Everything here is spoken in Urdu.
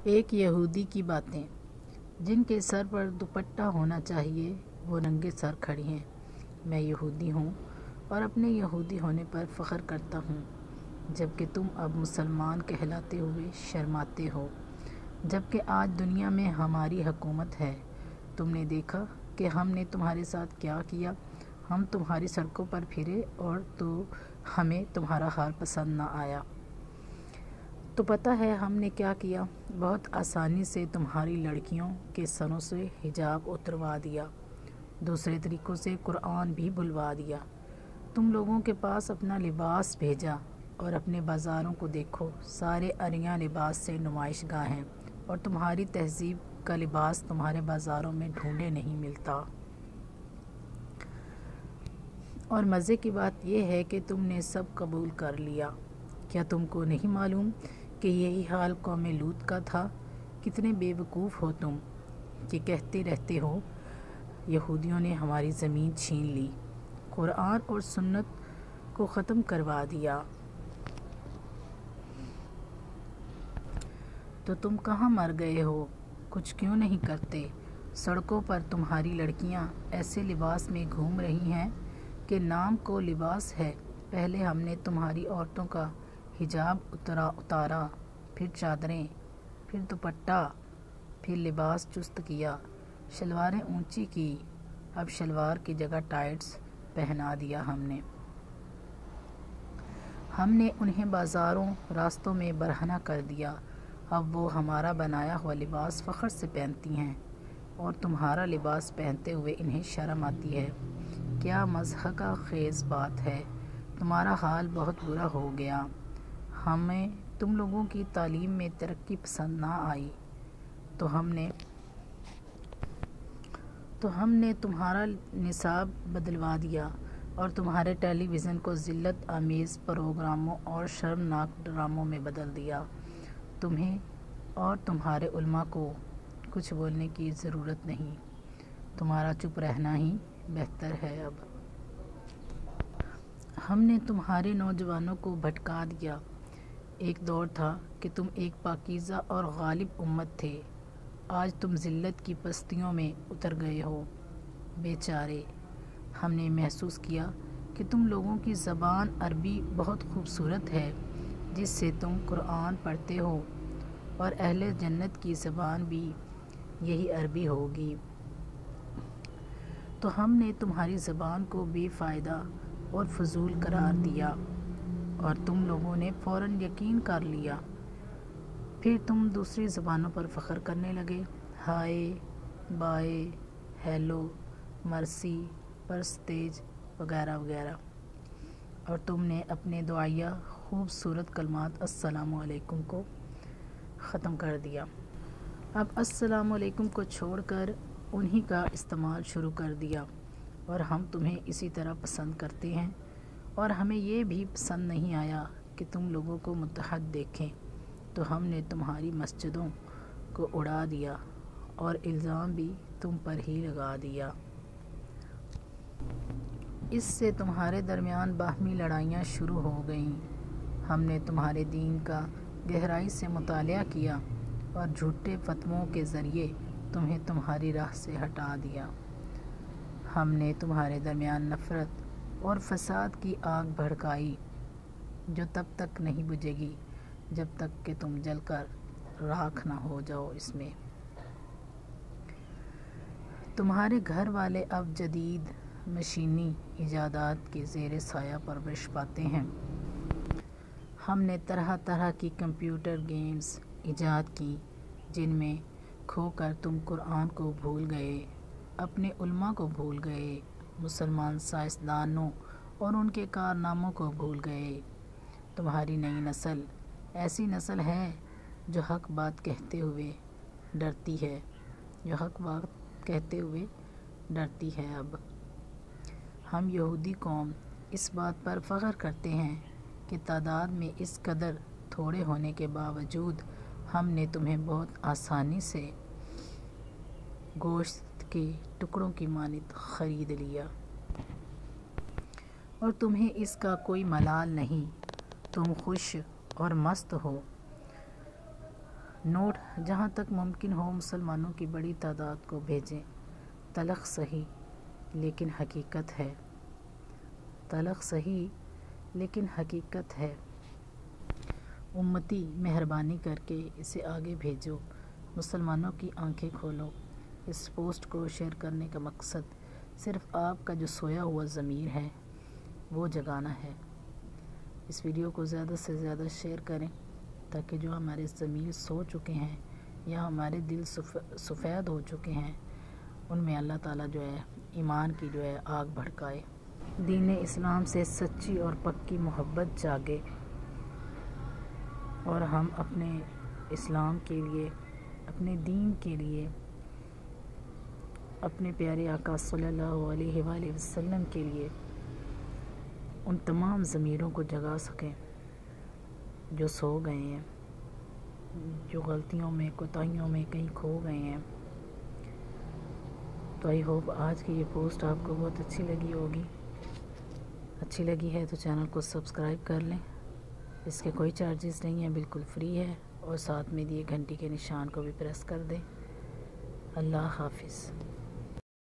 ایک یہودی کی باتیں۔ جن کے سر پر دوپٹہ ہونا چاہیے وہ ننگے سر کھڑی ہیں۔ میں یہودی ہوں اور اپنے یہودی ہونے پر فخر کرتا ہوں، جبکہ تم اب مسلمان کہلاتے ہوئے شرماتے ہو۔ جبکہ آج دنیا میں ہماری حکومت ہے۔ تم نے دیکھا کہ ہم نے تمہارے ساتھ کیا کیا۔ ہم تمہاری سڑکوں پر پھرے اور تو ہمیں تمہارا حال پسند نہ آیا۔ تو پتہ ہے ہم نے کیا کیا؟ بہت آسانی سے تمہاری لڑکیوں کے سروں سے حجاب اتروا دیا، دوسرے طریقوں سے قرآن بھی بھلوا دیا۔ تم لوگوں کے پاس اپنا لباس بھیجا اور اپنے بازاروں کو دیکھو، سارے عریاں لباس سے نمائش گاہ ہیں، اور تمہاری تہذیب کا لباس تمہارے بازاروں میں ڈھونڈے نہیں ملتا۔ اور مزے کی بات یہ ہے کہ تم نے سب قبول کر لیا۔ کیا تم کو نہیں معلوم کہ یہی حال قوم لوط کا تھا؟ کتنے بے وقوف ہو تم کہ کہتے رہتے ہو یہودیوں نے ہماری زمین چھین لی، قرآن اور سنت کو ختم کروا دیا۔ تو تم کہاں مر گئے ہو؟ کچھ کیوں نہیں کرتے؟ سڑکوں پر تمہاری لڑکیاں ایسے لباس میں گھوم رہی ہیں کہ نام کو لباس ہے۔ پہلے ہم نے تمہاری عورتوں کا حجاب اتارا، پھر چادریں، پھر دوپٹہ، پھر لباس چست کیا، شلواریں اونچی کی، اب شلوار کی جگہ ٹائٹس پہنا دیا۔ ہم نے انہیں بازاروں راستوں میں برہنہ کر دیا۔ اب وہ ہمارا بنایا ہوا لباس فخر سے پہنتی ہیں، اور تمہارا لباس پہنتے ہوئے انہیں شرم آتی ہے۔ کیا مضحکہ خیز بات ہے! تمہارا حال بہت برا ہو گیا۔ ہمیں تم لوگوں کی تعلیم میں ترقی پسند نہ آئی، تو ہم نے تمہارا نصاب بدلوا دیا اور تمہارے ٹیلی ویژن کو ذلت آمیز پروگراموں اور شرمناک ڈراموں میں بدل دیا۔ تمہیں اور تمہارے علماء کو کچھ بولنے کی ضرورت نہیں، تمہارا چپ رہنا ہی بہتر ہے۔ اب ہم نے تمہارے نوجوانوں کو بھٹکا دیا۔ ایک دور تھا کہ تم ایک پاکیزہ اور غالب امت تھے، آج تم ذلت کی پستیوں میں اتر گئے ہو۔ بیچارے! ہم نے محسوس کیا کہ تم لوگوں کی زبان عربی بہت خوبصورت ہے، جس سے تم قرآن پڑھتے ہو، اور اہل جنت کی زبان بھی یہی عربی ہوگی۔ تو ہم نے تمہاری زبان کو بے فائدہ اور فضول قرار دیا، اور تم لوگوں نے فوراً یقین کر لیا۔ پھر تم دوسری زبانوں پر فخر کرنے لگے، ہائے، بائے، ہیلو، مرسی، پرستیج وغیرہ وغیرہ، اور تم نے اپنے دعائیہ خوبصورت کلمات السلام علیکم کو ختم کر دیا۔ اب السلام علیکم کو چھوڑ کر انہی کا استعمال شروع کر دیا، اور ہم تمہیں اسی طرح پسند کرتے ہیں، اور ہمیں یہ بھی پسند نہیں آیا کہ تم لوگوں کو متحد دیکھیں، تو ہم نے تمہاری مسجدوں کو اڑا دیا اور الزام بھی تم پر ہی لگا دیا۔ اس سے تمہارے درمیان باہمی لڑائیاں شروع ہو گئیں۔ ہم نے تمہارے دین کا گہرائی سے مطالعہ کیا اور جھوٹے فتووں کے ذریعے تمہیں تمہاری راہ سے ہٹا دیا۔ ہم نے تمہارے درمیان نفرت اور فساد کی آگ بھڑکائی، جو تب تک نہیں بجھے گی جب تک کہ تم جل کر راکھ نہ ہو جاؤ۔ اس میں تمہارے گھر والے اب جدید مشینی ایجادات کے زیر سایہ پرورش پاتے ہیں۔ ہم نے طرح طرح کی کمپیوٹر گیمز ایجاد کی، جن میں کھو کر تم قرآن کو بھول گئے، اپنے علماء کو بھول گئے، مسلمان سائنسدانوں اور ان کے کارناموں کو بھول گئے۔ تمہاری نئی نسل ایسی نسل ہے جو حق بات کہتے ہوئے ڈرتی ہے، اب ہم یہودی قوم اس بات پر فخر کرتے ہیں کہ تعداد میں اس قدر تھوڑے ہونے کے باوجود ہم نے تمہیں بہت آسانی سے گوشت کے ٹکڑوں کی مانند خرید لیا، اور تمہیں اس کا کوئی ملال نہیں۔ تم خوش اور مست ہو۔ نوٹ: جہاں تک ممکن ہو مسلمانوں کی بڑی تعداد کو بھیجیں۔ تلخ صحیح لیکن حقیقت ہے۔ تلخ صحیح لیکن حقیقت ہے۔ امتی، مہربانی کر کے اسے آگے بھیجو۔ مسلمانوں کی آنکھیں کھولو۔ اس پوسٹ کو شیئر کرنے کا مقصد صرف آپ کا جو سویا ہوا ضمیر ہے وہ جگانا ہے۔ اس ویڈیو کو زیادہ سے زیادہ شیئر کریں تاکہ جو ہمارے ضمیر سو چکے ہیں یا ہمارے دل سفید ہو چکے ہیں ان میں اللہ تعالیٰ جو ہے ایمان کی جو ہے آگ بھڑکائے، دین اسلام سے سچی اور پکی محبت جاگے اور ہم اپنے اسلام کے لیے، اپنے دین کے لیے، اپنے پیارے آقا صلی اللہ علیہ وآلہ وسلم کے لیے ان تمام ضمیروں کو جگا سکیں جو سو گئے ہیں، جو غلطیوں میں، کوتاہیوں میں کہیں کھو گئے ہیں۔ تو آئی ہوپ آج کی یہ پوسٹ آپ کو بہت اچھی لگی ہوگی۔ اچھی لگی ہے تو چینل کو سبسکرائب کر لیں، اس کے کوئی چارجز نہیں ہیں، بالکل فری ہے، اور ساتھ میں دیے گھنٹی کے نشان کو بھی پریس کر دیں۔ اللہ حافظ۔